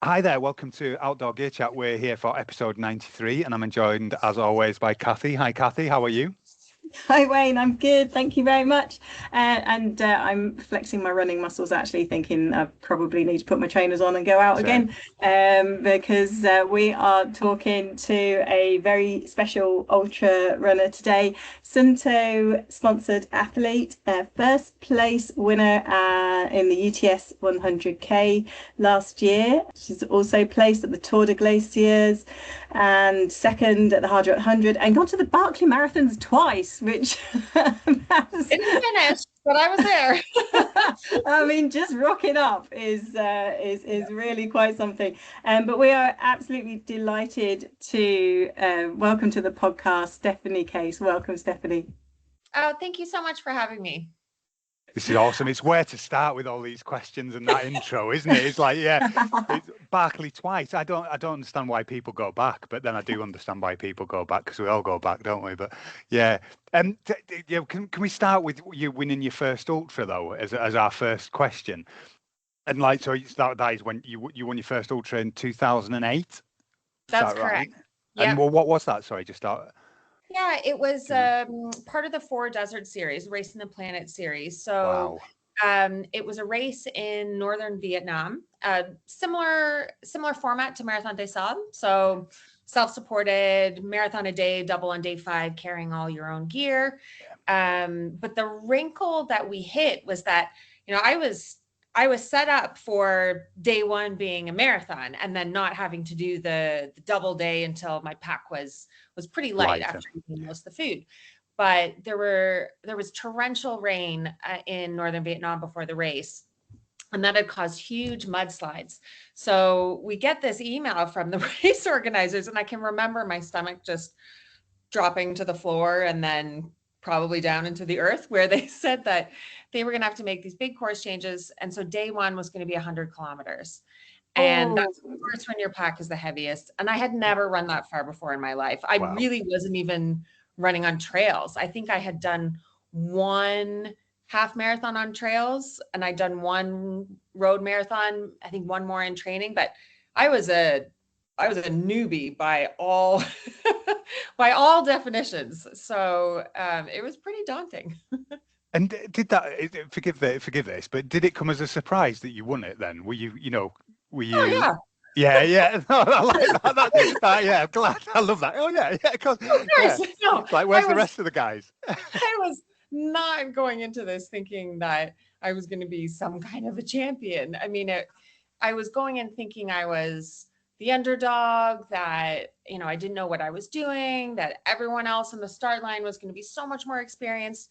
Hi there, welcome to Outdoor Gear Chat. We're here for episode 93 and I'm joined as always by Cathy. Hi Cathy, how are you? Hi Wayne, I'm good, thank you very much. And I'm flexing my running muscles, actually thinking I probably need to put my trainers on and go out Same. again, because we are talking to a very special ultra runner today, Suunto sponsored athlete, first place winner in the UTS 100k last year. She's also placed at the Tour de Glaciers and second at the Hard Rock 100 and gone to the Barkley Marathons twice, which that's, Didn't finish, but I was there. I mean, just rocking up is really quite something. But we are absolutely delighted to welcome to the podcast Stephanie Case. Welcome, Stephanie. Oh, thank you so much for having me. This is awesome. It's where to start with all these questions and that intro, isn't it? It's like, yeah, it's Barkley twice. I don't understand why people go back, but then I do understand why people go back because we all go back, don't we? But yeah, yeah. Can we start with you winning your first ultra though, as our first question? And like, so that is when you won your first ultra in 2008. Is That's that right? correct. And Yep. what was that? Sorry, just start. Yeah, it was part of the Four Desert series, Racing the Planet series. So Wow. it was a race in northern Vietnam, similar format to Marathon des Sables. So self-supported, marathon a day, double on day 5, carrying all your own gear. But the wrinkle that we hit was that, I was set up for day 1 being a marathon and then not having to do the double day until my pack was pretty light Lighter. after eating most of the food. But there was torrential rain in northern Vietnam before the race, and that had caused huge mudslides. So we get this email from the race organizers, and I can remember my stomach just dropping to the floor and then probably down into the earth, where they said that they were going to have to make these big course changes. And so day 1 was going to be 100 kilometers. And Oh, that's of course when your pack is the heaviest. And I had never run that far before in my life. I Wow. really wasn't even running on trails. I think I had done 1 half marathon on trails and I'd done 1 road marathon, I think 1 more in training, but I was a newbie by all by all definitions. So it was pretty daunting. And did that, forgive this, but did it come as a surprise that you won it then? Were you, were Oh you, yeah. yeah. No, I like that. Yeah, I'm glad. I love that. Oh, yeah, of course. Of Yeah. course. No, It's like, where's the rest of the guys? I was not going into this thinking that I was going to be some kind of a champion. I mean, I was going in thinking I was the underdog, that, I didn't know what I was doing, that everyone else in the start line was going to be so much more experienced.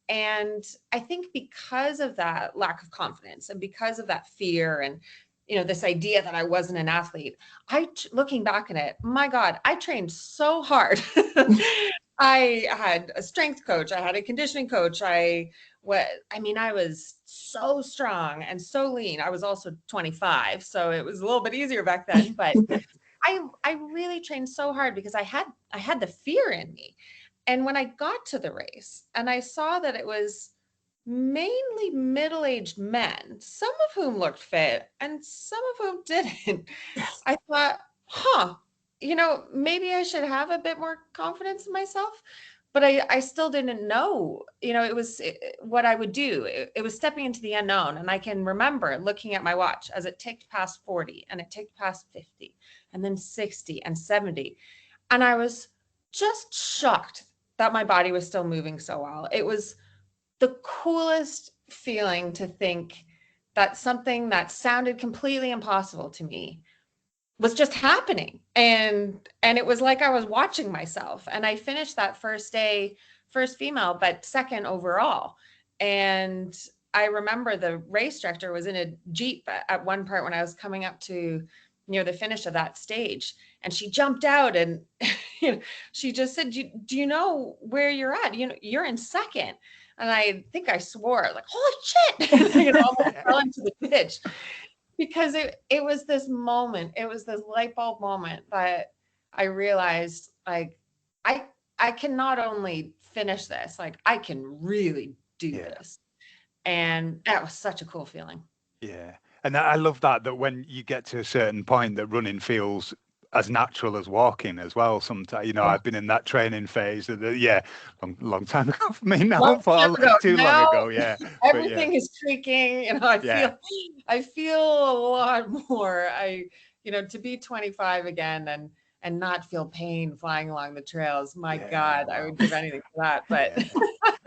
And I think because of that lack of confidence and because of that fear and, this idea that I wasn't an athlete, looking back at it, my God, I trained so hard. I had a strength coach. I had a conditioning coach. I was so strong and so lean. I was also 25, so it was a little bit easier back then, but I really trained so hard because I had the fear in me. And when I got to the race and I saw that it was mainly middle-aged men, some of whom looked fit and some of whom didn't, I thought, maybe I should have a bit more confidence in myself. But I still didn't know, what I would do. It was stepping into the unknown. And I can remember looking at my watch as it ticked past 40 and it ticked past 50 and then 60 and 70. And I was just shocked that my body was still moving so well. It was the coolest feeling to think that something that sounded completely impossible to me was just happening. And it was like I was watching myself. And I finished that first day, first female, but second overall. And I remember the race director was in a Jeep at one part when I was coming up to near the finish of that stage. And she jumped out and she just said, do you know where you're at? You're in second. And I think I swore, like, holy shit, almost fell into the ditch. Because it was this moment, it was this light bulb moment that I realized, like, I can not only finish this, like, I can really do Yeah. this. And that was such a cool feeling. Yeah. And I love that when you get to a certain point that running feels as natural as walking as well. Sometimes, you know, I've been in that training phase. Long time ago for me now. Long time ago. Too long Now, ago, yeah. Everything is creaking. You know, I feel a lot more. To be 25 again and not feel pain flying along the trails. My God, I would give anything for that. But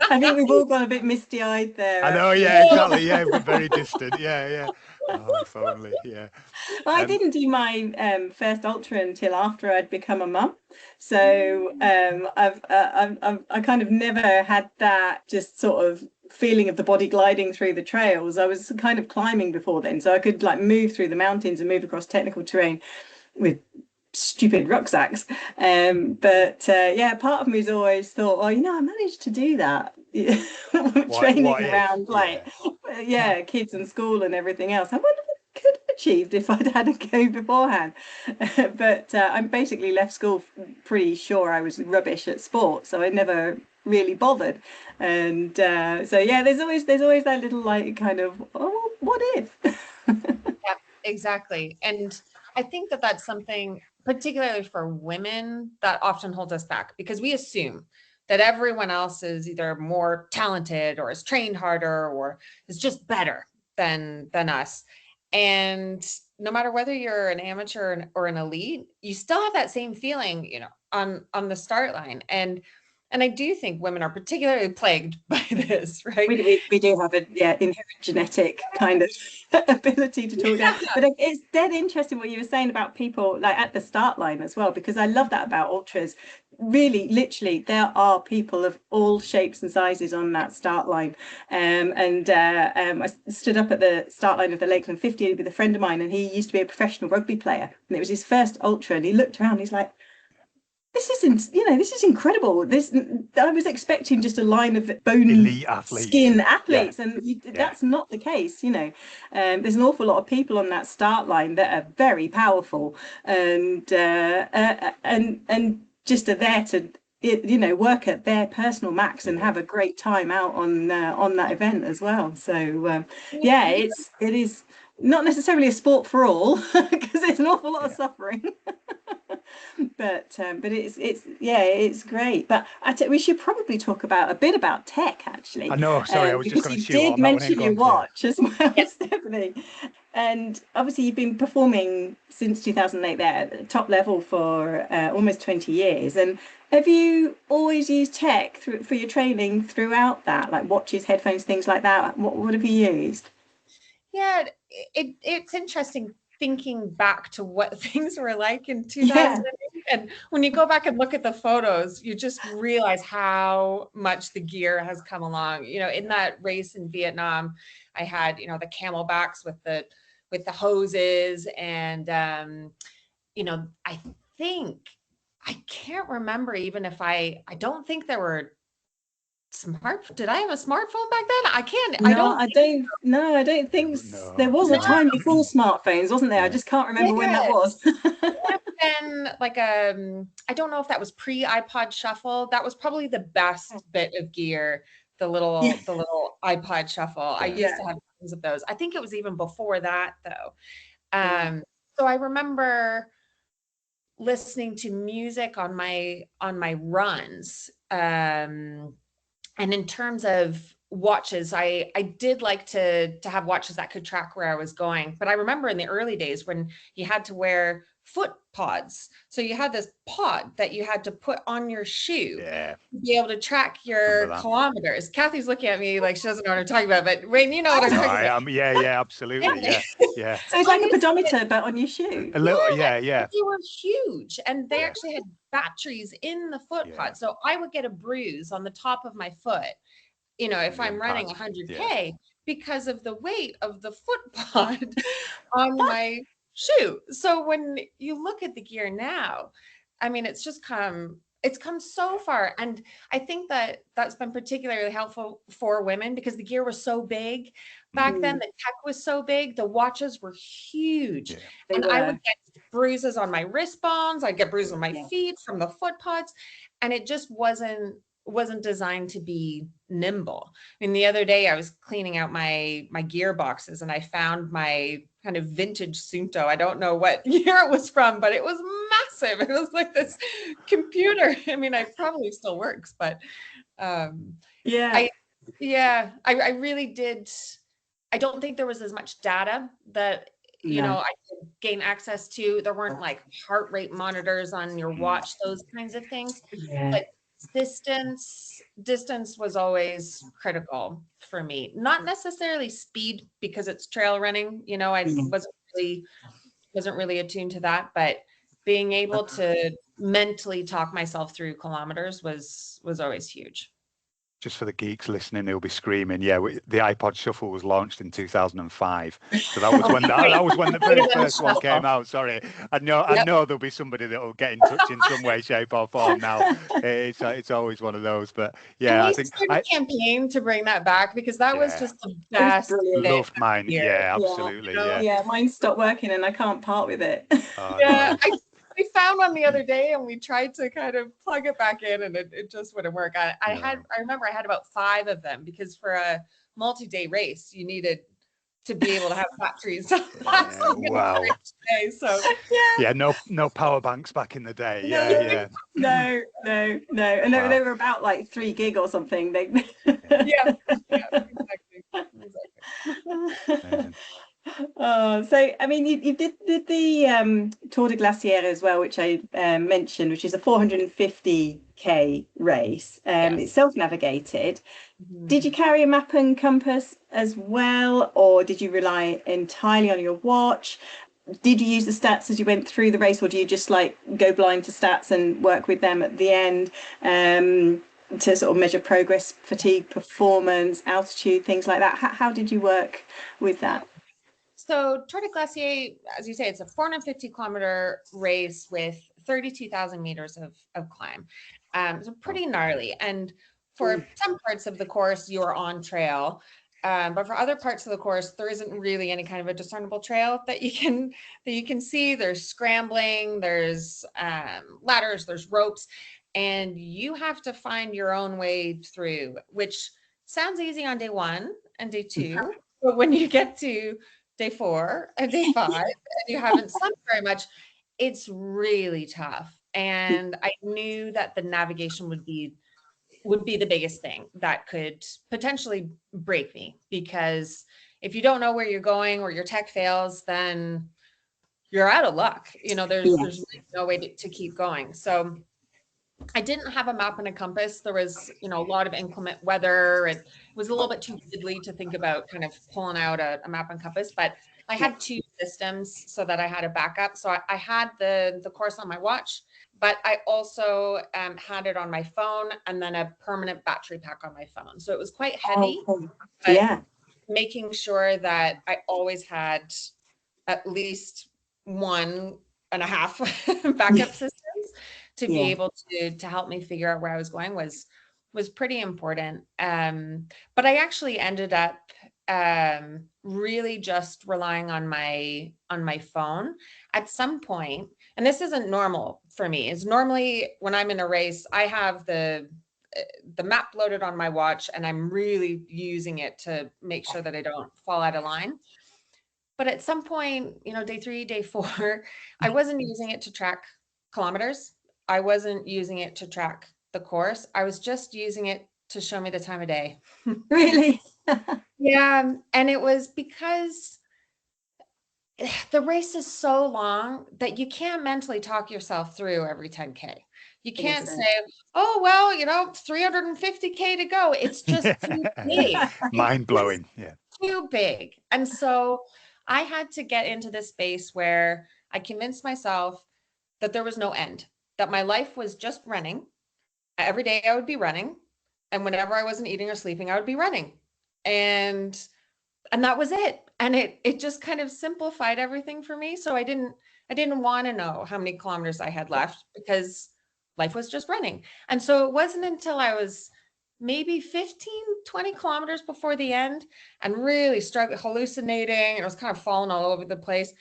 I think we've all got a bit misty-eyed there. I know, yeah, exactly. Yeah, but very distant. Yeah. Oh, if only, yeah. Well, I didn't do my first ultra until after I'd become a mum. So I kind of never had that just sort of feeling of the body gliding through the trails. I was kind of climbing before then, so I could like move through the mountains and move across technical terrain with stupid rucksacks. But part of me's always thought, oh, I managed to do that. Training around kids and school and everything else. I wonder what I could have achieved if I'd had a go beforehand. But I'm basically left school pretty sure I was rubbish at sport, so I never really bothered. And there's always that little like kind of, oh, what if? Yeah, exactly. And I think that that's something particularly for women that often holds us back, because we assume that everyone else is either more talented or is trained harder or is just better than us. And no matter whether you're an amateur or an elite, you still have that same feeling, on the start line. And I do think women are particularly plagued by this, right? We do have an inherent genetic kind of ability to talk down. But it's dead interesting what you were saying about people like at the start line as well, because I love that about ultras. Really, literally, there are people of all shapes and sizes on that start line. I stood up at the start line of the Lakeland 50 with a friend of mine, and he used to be a professional rugby player, and it was his first ultra, and he looked around, he's like, this is incredible. I was expecting just a line of bone skin athletes, and that's not the case. There's an awful lot of people on that start line that are very powerful and just are there to work at their personal max and have a great time out on that event as well. So it is not necessarily a sport for all, because there's an awful lot of suffering. But it's great. But we should probably talk a bit about tech, actually. I know. Sorry, I was just going to shoot on that one. You did mention your watch as well, Stephanie. And obviously, you've been performing since 2008 there at the top level for almost 20 years. And have you always used tech for your training throughout that, like watches, headphones, things like that? What have you used? Yeah, it's interesting thinking back to what things were like in 2008. And when you go back and look at the photos, you just realize how much the gear has come along. In that race in Vietnam, I had, the camelbacks with the hoses, and I can't remember even if I don't think there were did I have a smartphone back then? I can't. No, I don't think so. There was a time before smartphones, wasn't there? I just can't remember when that was. Then like I don't know if that was pre-iPod Shuffle. That was probably the best bit of gear, the little iPod Shuffle. I used to have tons of those. I think it was even before that though. So I remember listening to music on my runs. And in terms of watches, I did like to have watches that could track where I was going. But I remember in the early days when you had to wear foot pods. So you had this pod that you had to put on your shoe to be able to track your kilometers. Kathy's looking at me like she doesn't know what I'm talking about, but Wayne, you know what I'm talking about. Yeah, absolutely. Yeah. So it's like a pedometer, but on your shoe. A little, yeah. They were huge, and they actually had batteries in the foot pod. So I would get a bruise on the top of my foot, if I'm running 100K because of the weight of the foot pod on my shoe. So when you look at the gear now, I mean, it's come so far. And I think that that's been particularly helpful for women because the gear was so big back then. The tech was so big. The watches were huge. And I would get bruises on my wrist bones. I'd get bruises on my feet from the foot pods. And it just wasn't designed to be nimble. I mean, the other day I was cleaning out my gear boxes and I found my kind of vintage Suunto. I don't know what year it was from, but it was massive. It was like this computer. I mean, it probably still works, but Yeah. I really did. I don't think there was as much data that, you know, I could gain access to. There weren't like heart rate monitors on your watch, those kinds of things. Yeah. But distance was always critical for me. Not necessarily speed, because it's trail running. You know, I wasn't really attuned to that, but being able to mentally talk myself through kilometers was always huge. Just for the geeks listening, who'll be screaming, yeah, the iPod Shuffle was launched in 2005, so that was when the very first one came out. Sorry, I know there'll be somebody that will get in touch in some way, shape, or form now. It's always one of those, but yeah, I think I campaign to bring that back, because that was just the best. Loved mine. Yeah, absolutely. Yeah, mine stopped working and I can't part with it. Oh, yeah, no. We found one the other day and we tried to kind of plug it back in, and it just wouldn't work. I remember I had about 5 of them, because for a multi-day race you needed to be able to have batteries. Wow. Day, so no power banks back in the day. No. And they were about like 3 gig or something. Exactly. Amazing. So I mean, you did the Tour de Glaciers as well, which I mentioned, which is a 450k race. It's self-navigated. Did you carry a map and compass as well, or did you rely entirely on your watch? Did you use the stats as you went through the race, or do you just like go blind to stats and work with them at the end to sort of measure progress, fatigue, performance, altitude, things like that? How did you work with that? So Tour de Glaciers, as you say, it's a 450-kilometer race with 32,000 meters of climb. So pretty gnarly. And for some parts of the course, you're on trail. But for other parts of the course, there isn't really any kind of a discernible trail that you can see. There's scrambling, there's ladders, there's ropes, and you have to find your own way through, which sounds easy on day 1 and day 2. But when you get to day 4 and day 5, and you haven't slept very much, it's really tough. And I knew that the navigation would be the biggest thing that could potentially break me, because if you don't know where you're going or your tech fails, then you're out of luck. You know, there's no way to keep going. So I didn't have a map and a compass. There was, a lot of inclement weather. It was a little bit too fiddly to think about kind of pulling out a map and compass, but I had 2 systems so that I had a backup. So I had the course on my watch, but I also had it on my phone, and then a permanent battery pack on my phone. So it was quite heavy, but making sure that I always had at least 1.5 backup systems to be able to help me figure out where I was going was pretty important. But I actually ended up really just relying on my phone at some point. And this isn't normal for me. Is normally when I'm in a race, I have the map loaded on my watch, and I'm really using it to make sure that I don't fall out of line. But at some point, day 3, day 4, I wasn't using it to track kilometers. I wasn't using it to track the course. I was just using it to show me the time of day. Really? Yeah. And it was because the race is so long that you can't mentally talk yourself through every 10K. You can't say, oh, well, 350K to go. It's just too big. Mind blowing. Yeah. Too big. And so I had to get into this space where I convinced myself that there was no end, that my life was just running. Every day I would be running. And whenever I wasn't eating or sleeping, I would be running. And that was it. And it just kind of simplified everything for me. So I didn't want to know how many kilometers I had left, because life was just running. And so it wasn't until I was maybe 15, 20 kilometers before the end and really struggling, hallucinating, and I was kind of falling all over the place,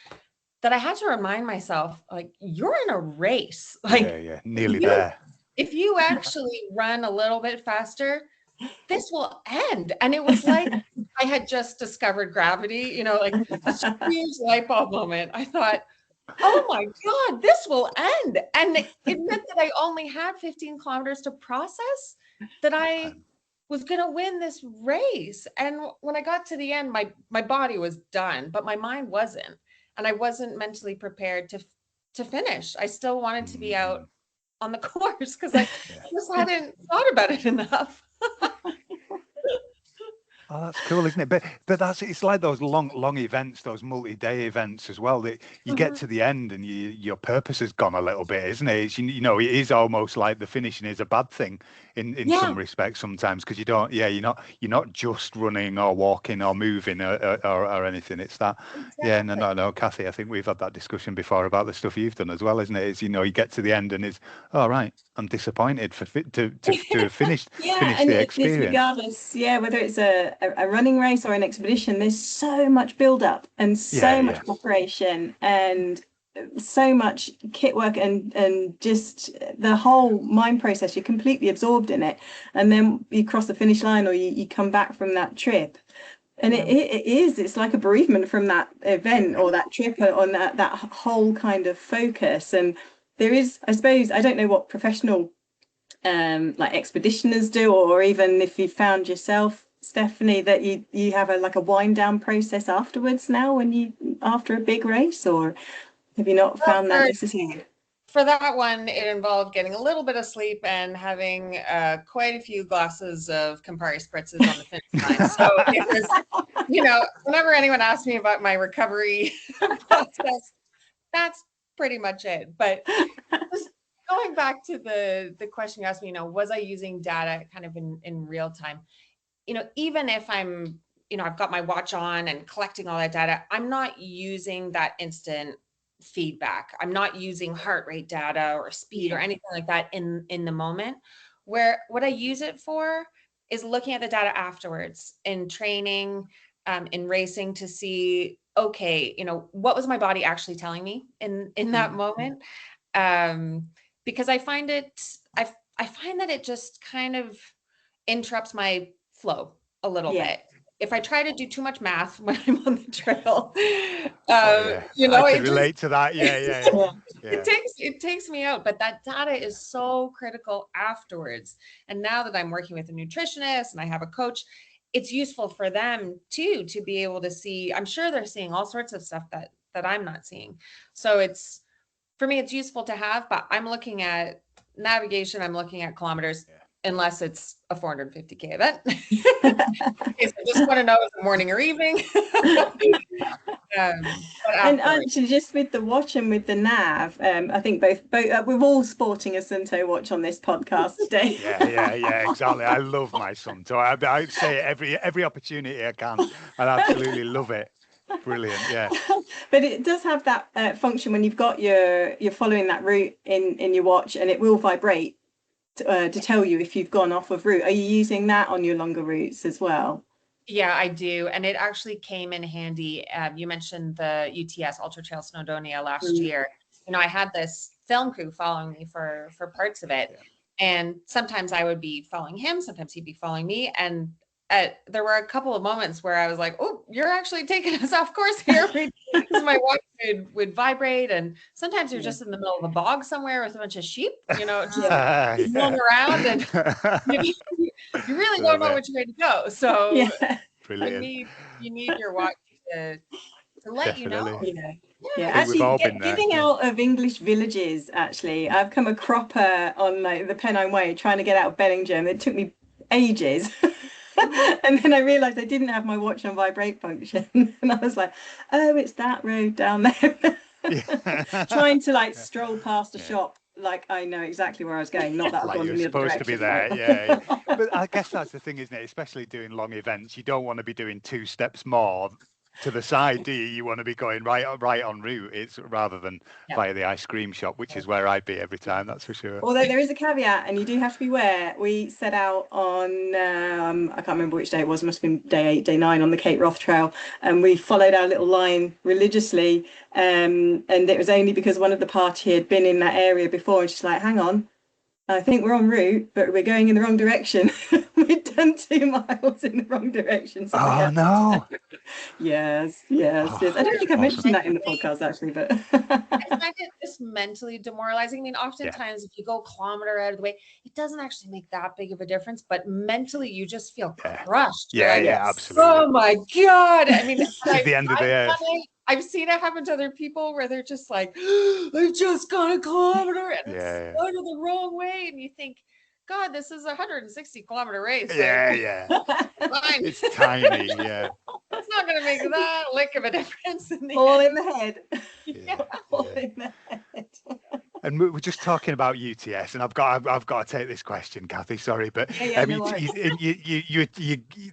that I had to remind myself, like, you're in a race. Like, nearly there. If you actually run a little bit faster, this will end. And it was like I had just discovered gravity, like this huge light bulb moment. I thought, oh my God, this will end. And it meant that I only had 15 kilometers to process, that I was going to win this race. And when I got to the end, my body was done, but my mind wasn't. And I wasn't mentally prepared to finish. I still wanted to be out on the course because I just hadn't thought about it enough. Oh, that's cool, isn't it? But it's like those long events, those multi-day events as well, that you get to the end and your purpose has gone a little bit, isn't it? It's, it is almost like the finishing is a bad thing in some respects sometimes, because you're not just running or walking or moving or anything. It's that. Exactly. No, Cathy, I think we've had that discussion before about the stuff you've done as well, isn't it? It's, you get to the end and it's, all right, I'm disappointed to have finished the experience. Regardless, whether it's a running race or an expedition, there's so much build up and so much preparation and so much kit work and just the whole mind process. You're completely absorbed in it, and then you cross the finish line or you come back from that trip, and it's like a bereavement from that event or that trip on that whole kind of focus. And there is, I suppose, I don't know what professional like expeditioners do, or even if you found yourself, Stephanie, that you have a wind down process afterwards now after a big race, or have you not found that necessary? For that one, it involved getting a little bit of sleep and having quite a few glasses of Campari spritzes on the finish line. So it was, whenever anyone asks me about my recovery process, that's pretty much it. But going back to the question you asked me, was I using data kind of in real time? Even if I'm, I've got my watch on and collecting all that data, I'm not using that instant feedback. I'm not using heart rate data or speed or anything like that in the moment. Where what I use it for is looking at the data afterwards in training, in racing, to see, okay, what was my body actually telling me in that moment? Because I find that it just kind of interrupts my flow a little bit. If I try to do too much math when I'm on the trail, I can relate to that. It takes me out. But that data is so critical afterwards. And now that I'm working with a nutritionist and I have a coach, it's useful for them too, to be able to see. I'm sure they're seeing all sorts of stuff that I'm not seeing. So for me, it's useful to have, but I'm looking at navigation, I'm looking at kilometers, unless it's a 450K event. I just want to know if it's morning or evening. And actually, just with the watch and with the nav, I think both we're all sporting a Suunto watch on this podcast today. Yeah, exactly. I love my Suunto. I say it every opportunity I can. I absolutely love it. Brilliant, yeah. But it does have that function when you've got you're following that route in your watch, and it will vibrate to tell you if you've gone off of route. Are you using that on your longer routes as well? Yeah, I do. And it actually came in handy. You mentioned the UTS, Ultra Trail Snowdonia, last year. I had this film crew following me for parts of it. And sometimes I would be following him, sometimes he'd be following me. And there were a couple of moments where I was like, oh, you're actually taking us off course here. Because my watch would vibrate. And sometimes you're just in the middle of a bog somewhere with a bunch of sheep, just rolling around. And you really don't know which way to go. So you need your watch to let you know. Actually, getting out of English villages, actually, I've come a cropper on the Pennine Way trying to get out of Bellingham. It took me ages. And then I realized I didn't have my watch on vibrate function, and I was like, oh, it's that road down there. Trying to stroll past a shop like I know exactly where I was going, not that I've gone in the other direction. Supposed to be there. But I guess that's the thing, isn't it? Especially doing long events, you don't want to be doing 2 steps more to the side, do you? You want to be going right on route. It's rather than via the ice cream shop, which is where I'd be every time, that's for sure. Although there is a caveat, and you do have to beware. We set out on I can't remember which day it was, must have been day 8, day 9 on the Cape Wrath Trail, and we followed our little line religiously, and it was only because one of the party had been in that area before, and she's like, hang on, I think we're en route, but we're going in the wrong direction. We've done 2 miles in the wrong direction. So Oh no. Yes. Oh, I don't think I awesome. mentioned that in the podcast actually, but I find it just mentally demoralizing. I mean, Yeah. oftentimes if you go a kilometer out of the way, it doesn't actually make that big of a difference, but mentally you just feel Yeah. crushed. You're Yeah, like, yeah, absolutely. oh my God. I mean, It's the end of the earth. I've seen it happen to other people where they're just like, I've just gone a kilometer and it's Yeah. going the wrong way. And you think, God, this is a 160-kilometer race. Yeah, Like, yeah. fine. It's tiny, yeah. It's not going to make that lick of a difference in the all end. in the head. Yeah. All Yeah. in the head. And we're just talking about UTS, and I've got to take this question, Cathy. Sorry, but Yeah, no you, worries.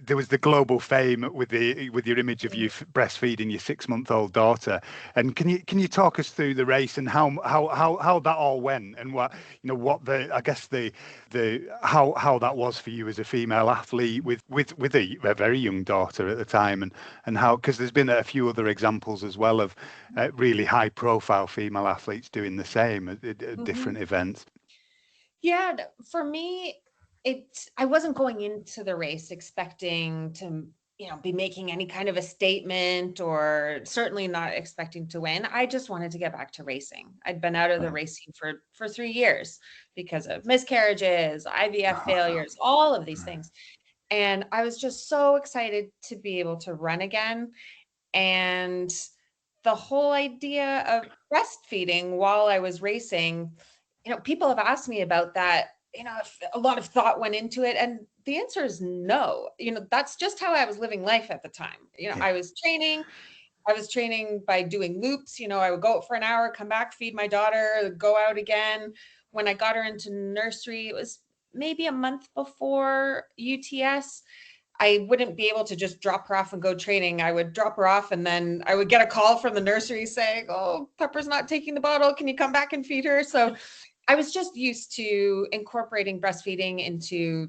there was the global fame with your image of you breastfeeding your 6-month-old daughter. And can you talk us through the race and how that all went, and what how that was for you as a female athlete with a very young daughter at the time, and how, because there's been a few other examples as well of really high profile female athletes doing the same at different events. Yeah, for me, I wasn't going into the race expecting to, be making any kind of a statement, or certainly not expecting to win. I just wanted to get back to racing. I'd been out of the racing for 3 years because of miscarriages, IVF failures, all of these things. And I was just so excited to be able to run again. And the whole idea of breastfeeding while I was racing, people have asked me about that. If a lot of thought went into it, and the answer is no. That's just how I was living life at the time. Yeah. I was training by doing loops. I would go out for an hour, come back, feed my daughter, go out again. When I got her into nursery, it was maybe a month before UTS. I wouldn't be able to just drop her off and go training. I would drop her off, and then I would get a call from the nursery saying, "Oh, Pepper's not taking the bottle. Can you come back and feed her?" So I was just used to incorporating breastfeeding into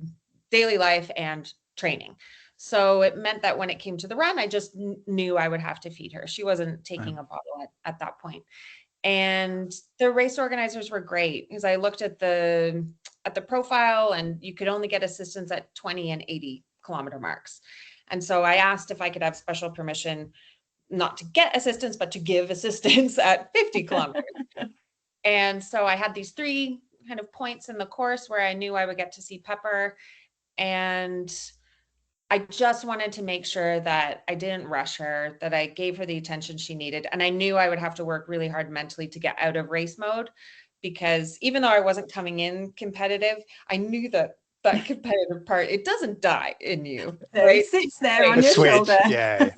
daily life and training. So it meant that when it came to the run, I just knew I would have to feed her. She wasn't taking a bottle at that point. And the race organizers were great, because I looked at the profile, and you could only get assistance at 20 and 80 kilometer marks. And so I asked if I could have special permission not to get assistance, but to give assistance at 50 kilometers. And so I had these 3 kind of points in the course where I knew I would get to see Pepper. And I just wanted to make sure that I didn't rush her, that I gave her the attention she needed. And I knew I would have to work really hard mentally to get out of race mode, because even though I wasn't coming in competitive, I knew that competitive part, it doesn't die in you. Right? It sits there on The your switch, shoulder. yeah.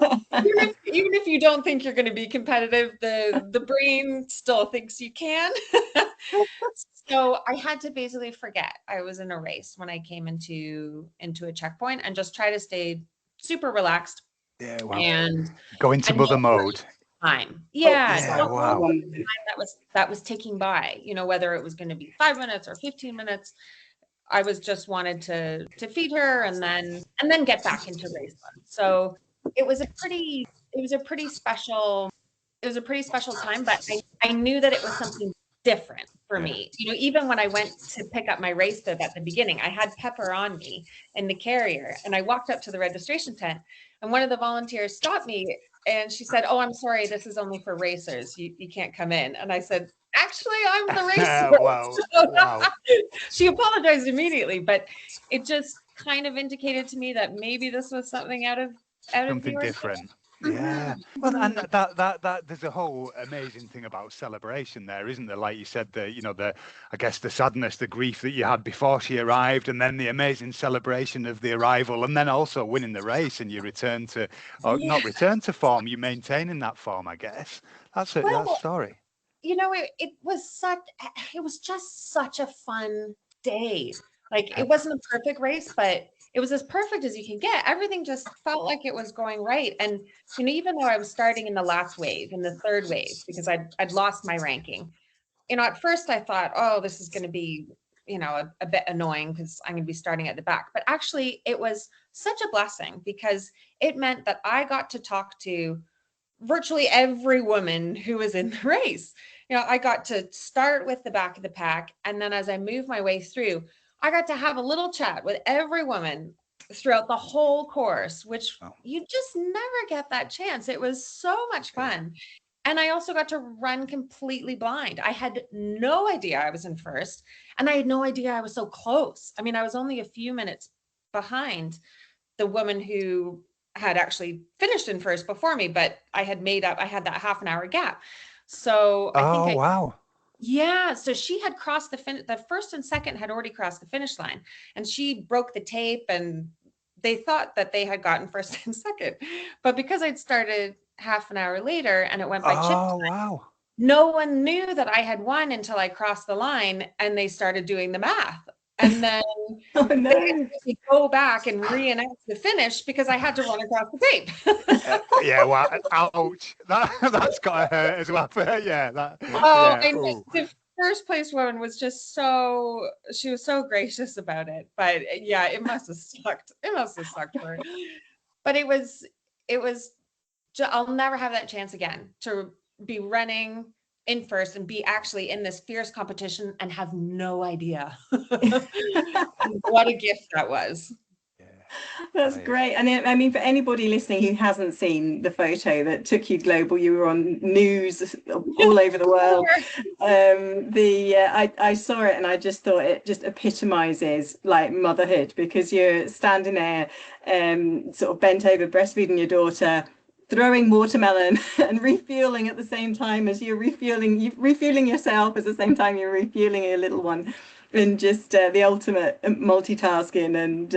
Even if you don't think you're going to be competitive, the brain still thinks you can. So I had to basically forget I was in a race when I came into a checkpoint, and just try to stay super relaxed. Yeah, wow. And go into mother mode. Time. Yeah. Yeah, wow. Time that was ticking by, whether it was going to be 5 minutes or 15 minutes. I was just wanted to feed her and then get back into race mode. So it was a pretty special time, but I knew that it was something different for me. Even when I went to pick up my race bib at the beginning, I had Pepper on me in the carrier, and I walked up to the registration tent, and one of the volunteers stopped me, and she said, "Oh, I'm sorry, this is only for racers. You can't come in." And I said, "Actually, I'm the racer." Wow. Wow. She apologized immediately, but it just kind of indicated to me that maybe this was something out of Something different. Yeah. Well, and that there's a whole amazing thing about celebration there, isn't there? Like you said, I guess the sadness, the grief that you had before she arrived, and then the amazing celebration of the arrival, and then also winning the race, and you return to, or not return to form, you maintain in that form, I guess. That's it. That story. It was just such a fun day. Like, it wasn't a perfect race, but it was as perfect as you can get. Everything just felt like it was going right. And, even though I was starting in the last wave, in the 3rd wave, because I'd lost my ranking, at first I thought, oh, this is going to be, a bit annoying because I'm going to be starting at the back. But actually, it was such a blessing, because it meant that I got to talk to virtually every woman who was in the race. You know, I got to start with the back of the pack, and then as I moved my way through, I got to have a little chat with every woman throughout the whole course, which you just never get that chance. It was so much fun. And I also got to run completely blind. I had no idea I was in first, and I had no idea I was so close. I mean, I was only a few minutes behind the woman who had actually finished in first before me, but I had that half an hour gap. So Wow. Yeah, so she had crossed the first and second had already crossed the finish line, and she broke the tape, and they thought that they had gotten first and second. But because I'd started half an hour later and it went by chip time, Wow. no one knew that I had won until I crossed the line, and they started doing the math. And then Oh no. they had to go back and reenact the finish because I had to run across the tape. Yeah, well, ouch. That's got to hurt as well. Yeah, And the first place woman was just she was so gracious about it. But yeah, it must have sucked. It must have sucked for her. But it was, I'll never have that chance again to be running in first and be actually in this fierce competition and have no idea what a gift that was. That's great. And I mean, for anybody listening who hasn't seen the photo that took you global, you were on news all over the world. I saw it and I just thought it just epitomizes like motherhood, because you're standing there sort of bent over breastfeeding your daughter, throwing watermelon and refueling at the same time as you're refueling yourself, at the same time you're refueling your little one. And just the ultimate multitasking. And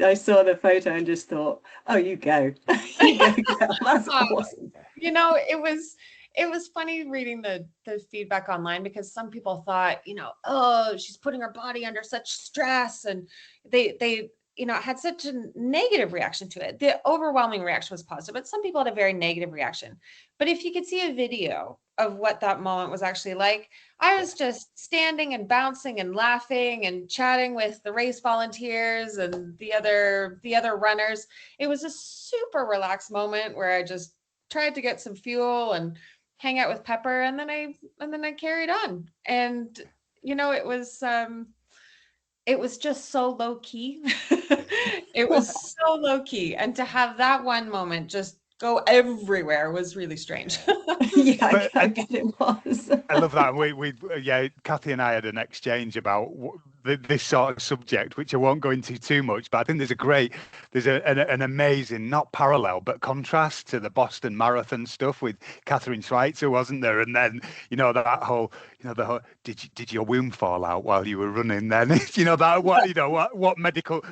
I saw the photo and just thought, oh, you go. You go, girl. That's awesome. You know, it was funny reading the feedback online, because some people thought, you know, oh, she's putting her body under such stress, and they you know, had such a negative reaction to it. The overwhelming reaction was positive, but some people had a very negative reaction. But if you could see a video of what that moment was actually like, I was just standing and bouncing and laughing and chatting with the race volunteers and the other runners. It was a super relaxed moment where I just tried to get some fuel and hang out with Pepper, and then I carried on. And you know, it was just so low key. It was so low key, and to have that one moment just go everywhere was really strange. Yeah, I bet it was. I love that. We Cathy and I had an exchange about this sort of subject, which I won't go into too much, but I think there's an amazing, not parallel, but contrast to the Boston Marathon stuff with Catherine Schweitzer, wasn't there? And then, you know, that whole, you know, the whole, did your womb fall out while you were running then? You know, that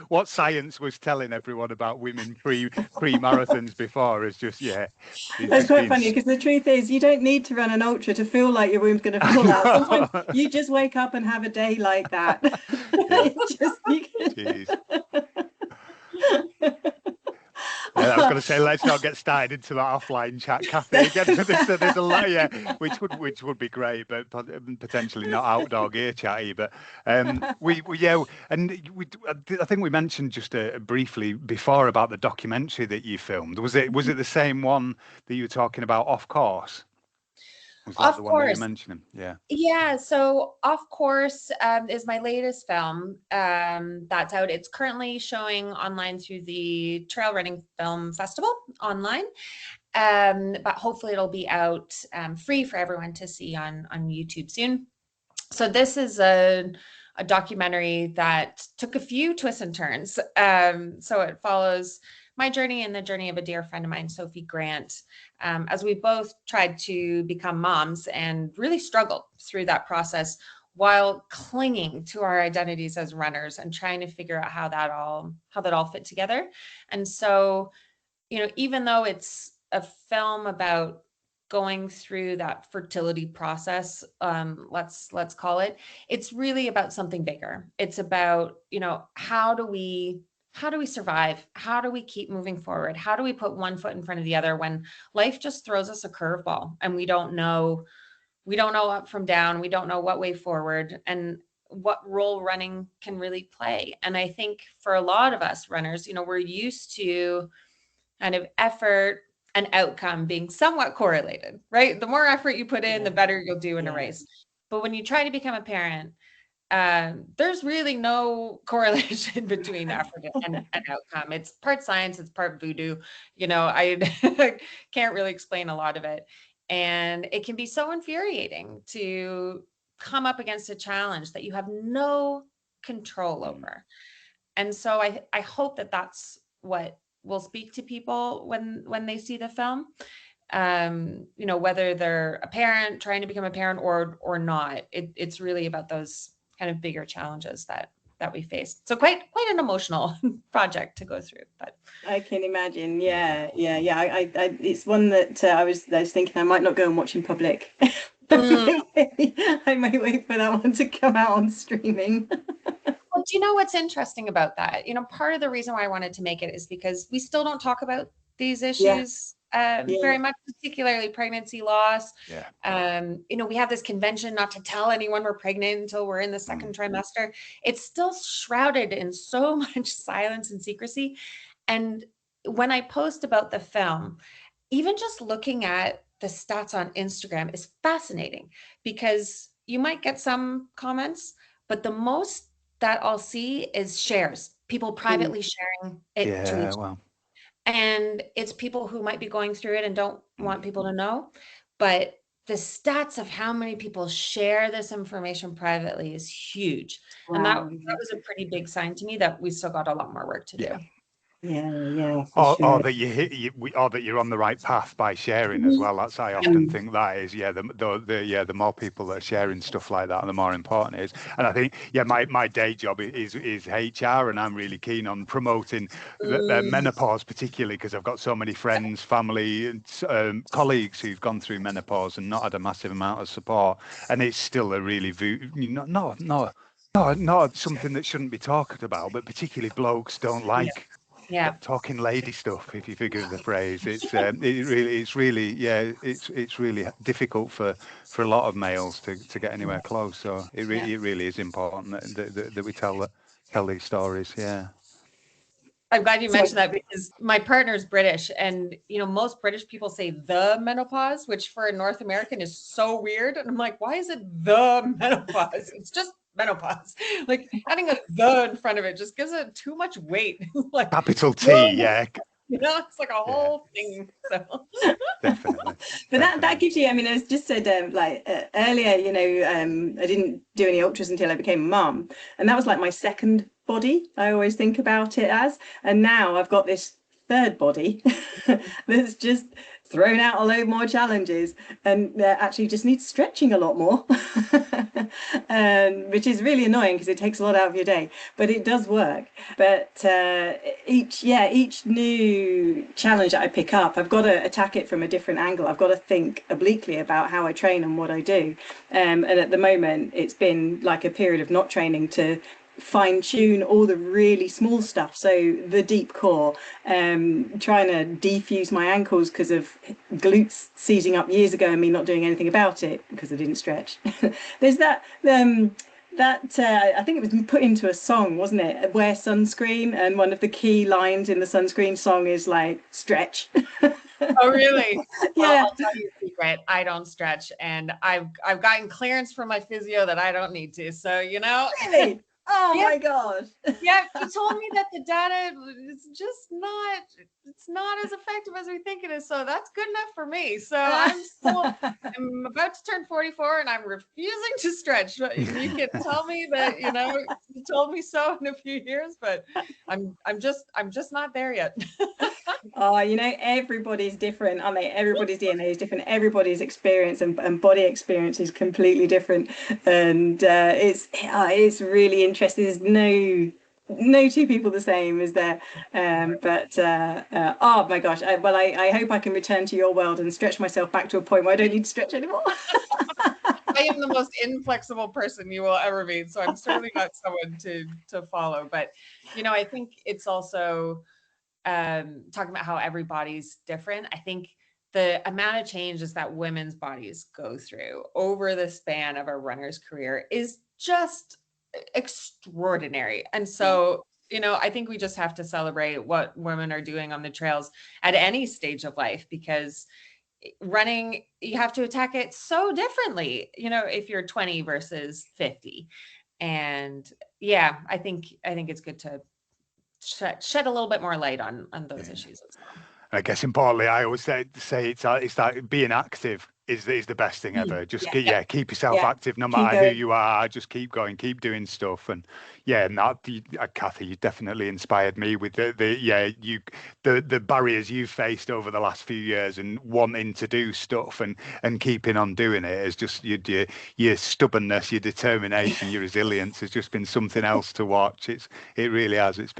what science was telling everyone about women pre-marathons before is just, That's quite funny, because the truth is you don't need to run an ultra to feel like your womb's going to fall out. Sometimes you just wake up and have a day like that. I was going to say, let's not get started into that offline chat, Cathy. Again, there's a lot, which would be great, but potentially not outdoor gear chatty. But I think we mentioned just briefly before about the documentary that you filmed. Was it the same one that you were talking about, Off Course? Was that the one that you're mentioning? Yeah. So Off Course is my latest film that's out. It's currently showing online through the Trail Running Film Festival online. But hopefully it'll be out free for everyone to see on YouTube soon. So this is a documentary that took a few twists and turns. So it follows my journey and the journey of a dear friend of mine, Sophie Grant, as we both tried to become moms and really struggled through that process while clinging to our identities as runners and trying to figure out how that all fit together. And so, you know, even though it's a film about going through that fertility process, let's call it, it's really about something bigger. It's about, you know, how do we survive? How do we keep moving forward? How do we put one foot in front of the other when life just throws us a curveball and we don't know up from down, we don't know what way forward and what role running can really play. And I think for a lot of us runners, you know, we're used to kind of effort, and outcome being somewhat correlated, right? The more effort you put in, the better you'll do in a race. But when you try to become a parent, there's really no correlation between effort and outcome. It's part science, it's part voodoo. You know, I can't really explain a lot of it. And it can be so infuriating to come up against a challenge that you have no control over. And so I hope that that's what will speak to people when they see the film. You know, whether they're a parent trying to become a parent or not, it's really about those kind of bigger challenges that we face. So quite an emotional project to go through. But I can imagine. Yeah. I it's one that I was thinking I might not go and watch in public. I might wait for that one to come out on streaming. Well, do you know what's interesting about that? You know, part of the reason why I wanted to make it is because we still don't talk about these issues very much, particularly pregnancy loss. You know, we have this convention not to tell anyone we're pregnant until we're in the second trimester. It's still shrouded in so much silence and secrecy. And when I post about the film, even just looking at the stats on Instagram is fascinating, because you might get some comments, but the most that I'll see is shares, people privately sharing it to each other. And it's people who might be going through it and don't want people to know. But the stats of how many people share this information privately is huge. Wow. And that was a pretty big sign to me that we still got a lot more work to do. Or that you're on the right path by sharing as well. That's, I often think that is, the more people that are sharing stuff like that, the more important it is. And I think, my day job is HR, and I'm really keen on promoting menopause, particularly because I've got so many friends, family, and colleagues who've gone through menopause and not had a massive amount of support. And it's still a really not something that shouldn't be talked about, but particularly blokes don't like. Talking lady stuff, if you figure the phrase. It's really difficult for a lot of males to get anywhere close. So it really is important that we tell these stories. I'm glad you mentioned that, because my partner's British, and you know, most British people say the menopause, which for a North American is so weird. And I'm like, why is it the menopause? It's just menopause. Like adding a the in front of it just gives it too much weight. Like capital T, You know, it's like a whole thing. So definitely. But that gives you, I mean, as just said earlier, you know, I didn't do any ultras until I became a mum, and that was like my second body, I always think about it as. And now I've got this third body that's just thrown out a load more challenges, and actually just needs stretching a lot more, which is really annoying because it takes a lot out of your day, but it does work. But each new challenge that I pick up, I've got to attack it from a different angle. I've got to think obliquely about how I train and what I do, and at the moment it's been like a period of not training to fine tune all the really small stuff, so the deep core, trying to defuse my ankles because of glutes seizing up years ago and me not doing anything about it because I didn't stretch. There's that I think it was put into a song, wasn't it? Wear sunscreen, and one of the key lines in the sunscreen song is like stretch. Oh really? Yeah. I'll tell you a secret. I don't stretch, and I've gotten clearance from my physio that I don't need to. So you know. Really? Oh my gosh. Yeah, he told me that the data is just it's not as effective as we think it is. So that's good enough for me. So I'm about to turn 44 and I'm refusing to stretch. You can tell me that, you know, you told me so in a few years, but I'm just not there yet. Oh, you know, everybody's different, aren't they? Everybody's DNA is different. Everybody's experience and body experience is completely different, and it's really interesting. There's no two people the same, is there? Oh my gosh! I hope I can return to your world and stretch myself back to a point where I don't need to stretch anymore. I am the most inflexible person you will ever meet, so I'm certainly not someone to follow. But you know, I think it's also talking about how everybody's different. I think the amount of changes that women's bodies go through over the span of a runner's career is just extraordinary. And so You know, I think we just have to celebrate what women are doing on the trails at any stage of life, because running, you have to attack it so differently, you know, if you're 20 versus 50. And yeah, I think it's good to shed a little bit more light on those issues as well. I guess importantly, I always say it's like being active is the best thing ever. Just keep yourself active no matter who you are. Just keep going, keep doing stuff, and Cathy, you definitely inspired me with the barriers you've faced over the last few years and wanting to do stuff and keeping on doing it. Is just your stubbornness, your determination, your resilience has just been something else to watch. It really has. It's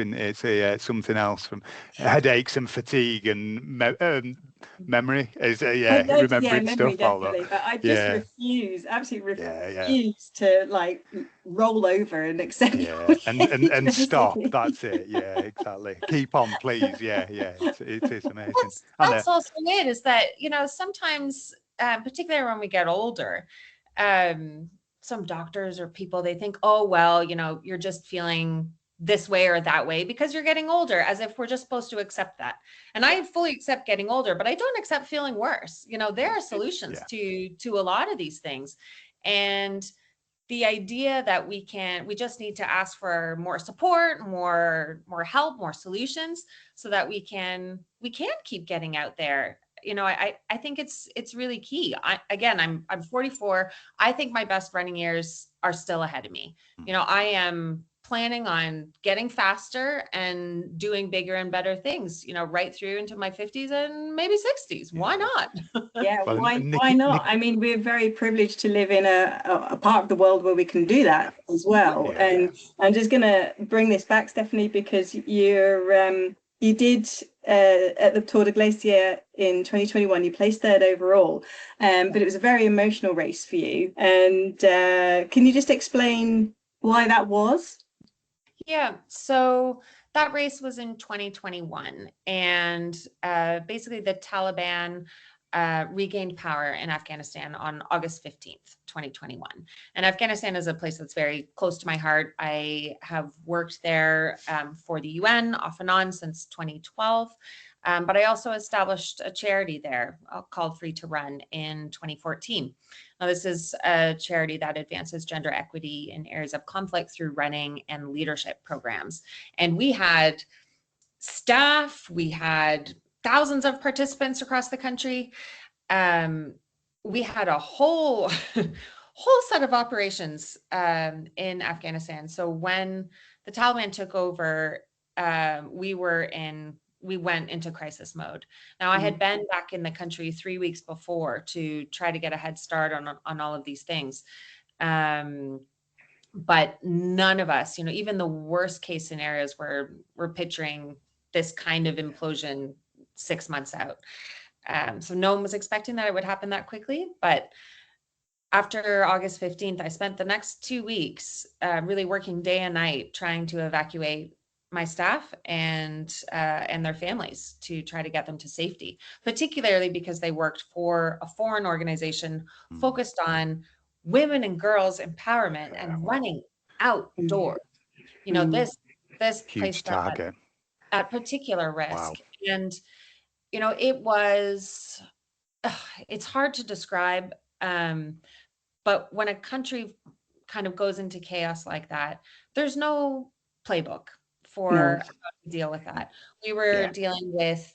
something else, from headaches and fatigue and memory is remembering stuff. Definitely, but I just absolutely refuse to like roll over and accept and stop. That's it. Yeah, exactly. Keep on, please. Yeah, it is amazing. That's also it, is that, you know, sometimes particularly when we get older, some doctors or people, they think, oh well, you know, you're just feeling this way or that way because you're getting older, as if we're just supposed to accept that. And I fully accept getting older, but I don't accept feeling worse. You know, there are solutions to a lot of these things. And the idea that we just need to ask for more support, more help, more solutions, so that we can keep getting out there. You know, I think it's really key. I'm 44. I think my best running years are still ahead of me. You know, I am planning on getting faster and doing bigger and better things, you know, right through into my 50s and maybe 60s. Why not? Well, why not? I mean, we're very privileged to live in a part of the world where we can do that as well. I'm just going to bring this back, Stephanie, because you did at the Tour de Glaciers in 2021, you placed third overall, but it was a very emotional race for you. And can you just explain why that was? Yeah, so that race was in 2021, and basically the Taliban regained power in Afghanistan on August 15th, 2021. And Afghanistan is a place that's very close to my heart. I have worked there for the UN off and on since 2012. But I also established a charity there called Free to Run in 2014. Now, this is a charity that advances gender equity in areas of conflict through running and leadership programs. And we had staff, we had thousands of participants across the country. We had a whole set of operations in Afghanistan. So when the Taliban took over, we went into crisis mode. Now, I had been back in the country 3 weeks before to try to get a head start on all of these things. But none of us, you know, even the worst case scenarios we're picturing this kind of implosion 6 months out. So no one was expecting that it would happen that quickly. But after August 15th, I spent the next 2 weeks really working day and night trying to evacuate my staff and their families to try to get them to safety, particularly because they worked for a foreign organization focused on women and girls empowerment and running outdoors. You know, this placed them at particular risk. Wow. And, you know, it's hard to describe, but when a country kind of goes into chaos like that, there's no playbook for how to deal with that. We were dealing with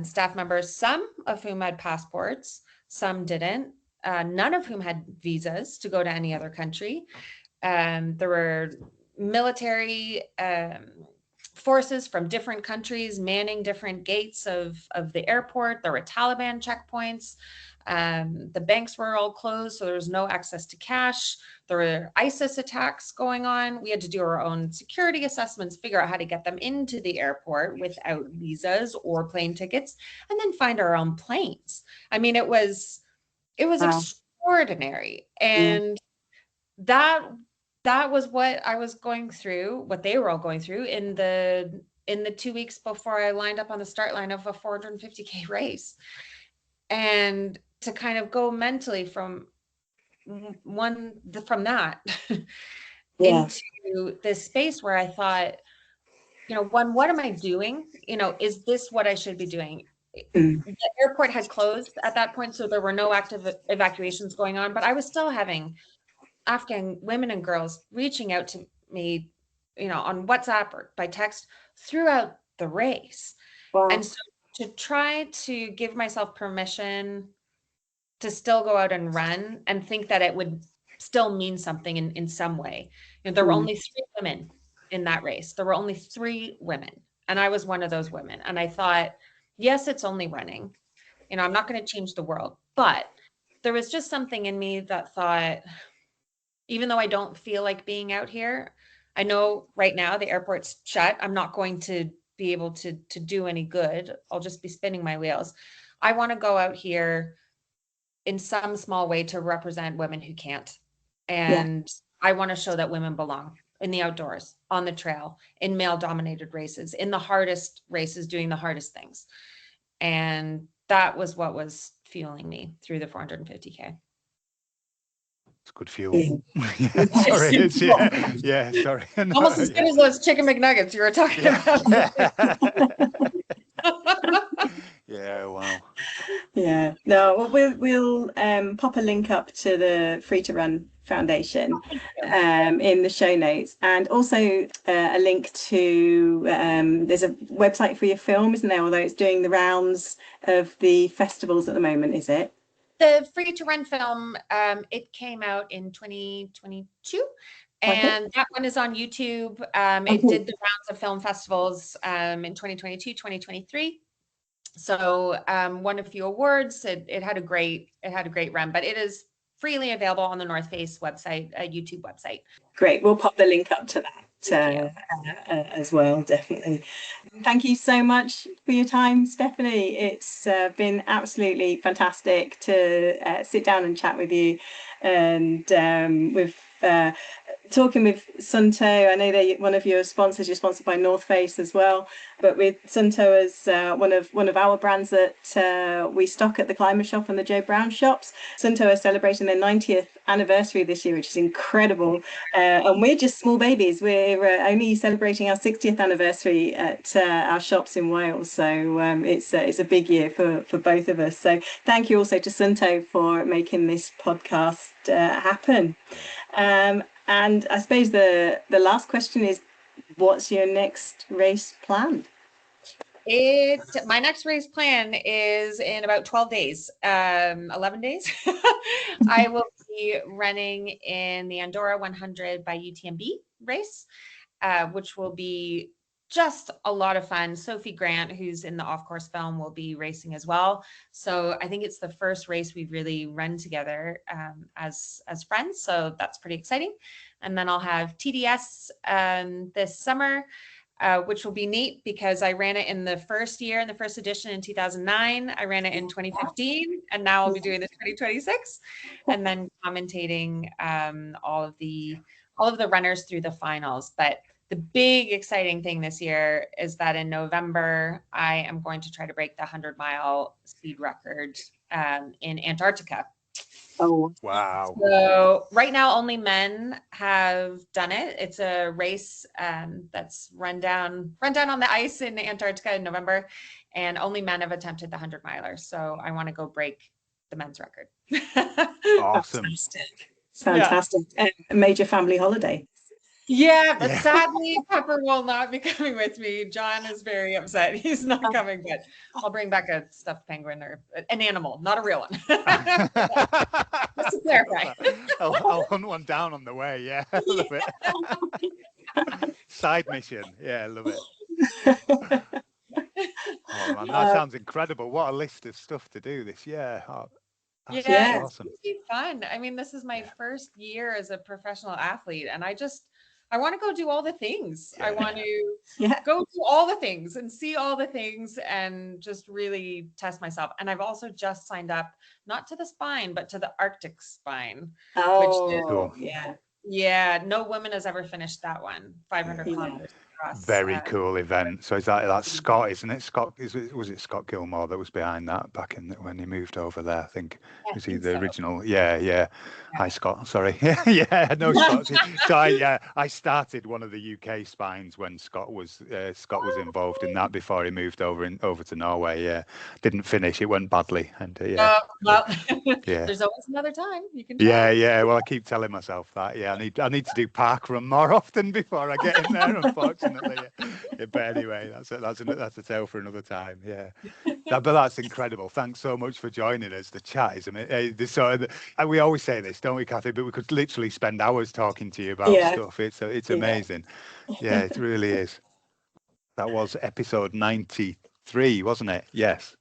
staff members, some of whom had passports, some didn't, none of whom had visas to go to any other country. There were military forces from different countries manning different gates of the airport. There were Taliban checkpoints. The banks were all closed, so there was no access to cash. There were ISIS attacks going on. We had to do our own security assessments, figure out how to get them into the airport without visas or plane tickets, and then find our own planes. I mean, it was extraordinary. And that was what I was going through, what they were all going through in the 2 weeks before I lined up on the start line of a 450K race. And to kind of go mentally from that into this space where I thought, what am I doing? Is this what I should be doing? Mm. The airport had closed at that point, so there were no active evacuations going on, but I was still having Afghan women and girls reaching out to me, on WhatsApp or by text throughout the race. Wow. And so to try to give myself permission to still go out and run and think that it would still mean something in some way. There were only 3 women in that race. There were only 3 women, and I was one of those women. And I thought, yes, it's only running. I'm not going to change the world, but there was just something in me that thought, even though I don't feel like being out here, I know right now the airport's shut. I'm not going to be able to do any good. I'll just be spinning my wheels. I want to go out here in some small way to represent women who can't. And I want to show that women belong in the outdoors, on the trail, in male dominated races, in the hardest races, doing the hardest things. And that was what was fueling me through the 450K. It's good fuel. Sorry. Sorry. Almost as good as those chicken McNuggets you were talking about. Yeah, wow. Yeah. No, well, we'll pop a link up to the Free to Run Foundation in the show notes, and also a link to there's a website for your film, isn't there? Although it's doing the rounds of the festivals at the moment, is it? The Free to Run film, it came out in 2022, and that one is on YouTube. It did the rounds of film festivals in 2022, 2023. So won a few awards. It had a great run, but it is freely available on the North Face website, YouTube website. Great. We'll pop the link up to that as well, definitely. Thank you so much for your time, Stephanie. It's been absolutely fantastic to sit down and chat with you, and with talking with Suunto. I know they're one of your sponsors. You're sponsored by North Face as well, but with Suunto as one of our brands that we stock at the Climate Shop and the Joe Brown shops. Suunto are celebrating their 90th anniversary this year, which is incredible, and we're just small babies. We're only celebrating our 60th anniversary at our shops in Wales, so it's a big year for both of us. So thank you also to Suunto for making this podcast happen. And I suppose the last question is, what's your next race plan? My next race plan is in about 12 days, 11 days. I will be running in the Andorra 100 by UTMB race, which will be just a lot of fun. Sophie Grant, who's in the off-course film, will be racing as well. So I think it's the first race we've really run together as friends. So that's pretty exciting. And then I'll have TDS this summer, which will be neat because I ran it in the first edition in 2009. I ran it in 2015, and now I'll be doing the 2026, and then commentating all of the runners through the finals. But the big exciting thing this year is that in November, I am going to try to break the 100-mile speed record in Antarctica. Oh, wow. So right now, only men have done it. It's a race that's run down on the ice in Antarctica in November, and only men have attempted the 100-miler. So I want to go break the men's record. Awesome. Fantastic. Yeah. A major family holiday. Yeah, but sadly, Pepper will not be coming with me. John is very upset. He's not coming, but I'll bring back a stuffed penguin or an animal, not a real one. Just to clarify. I'll hunt one down on the way. Yeah, I love it. Side mission. Yeah, I love it. Oh man, that sounds incredible. What a list of stuff to do this year. Oh, yeah, awesome. It's going to be fun. I mean, this is my first year as a professional athlete, and I want to go do all the things. I want to go do all the things and see all the things and just really test myself. And I've also just signed up, not to the Spine, but to the Arctic Spine. Oh, which is, yeah. No woman has ever finished that one, 500 kilometers. for us. very cool event. So is that's Scott, isn't it? Scott, was it Scott Gilmore that was behind that back when he moved over there? I think I was he think the so. original? Yeah. Hi Scott. Sorry. Yeah, no Scott. So I started one of the UK spines when Scott was involved in that before he moved over to Norway. Yeah, didn't finish. It went badly, and Well, yeah. there's always another time you can try. Yeah. Well, I keep telling myself that. Yeah, I need to do park run more often before I get in there. Unfortunately, yeah. But anyway, that's a tale for another time. Yeah, but that's incredible. Thanks so much for joining us. The chat is amazing. We always say this, don't we, Cathy? But we could literally spend hours talking to you about stuff. It's amazing. Yeah, it really is. That was episode 93, wasn't it? Yes.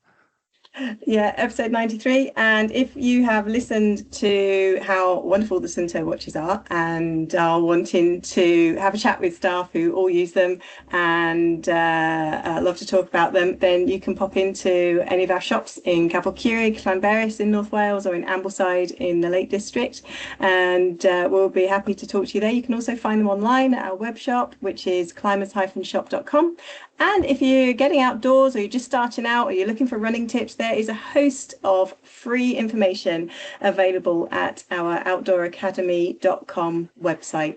Yeah, episode 93. And if you have listened to how wonderful the Suunto watches are and are wanting to have a chat with staff who all use them and love to talk about them, then you can pop into any of our shops in Capel Curig, Llanberis in North Wales, or in Ambleside in the Lake District. And we'll be happy to talk to you there. You can also find them online at our web shop, which is climbers-shop.com. And if you're getting outdoors or you're just starting out or you're looking for running tips, there is a host of free information available at our outdooracademy.com website.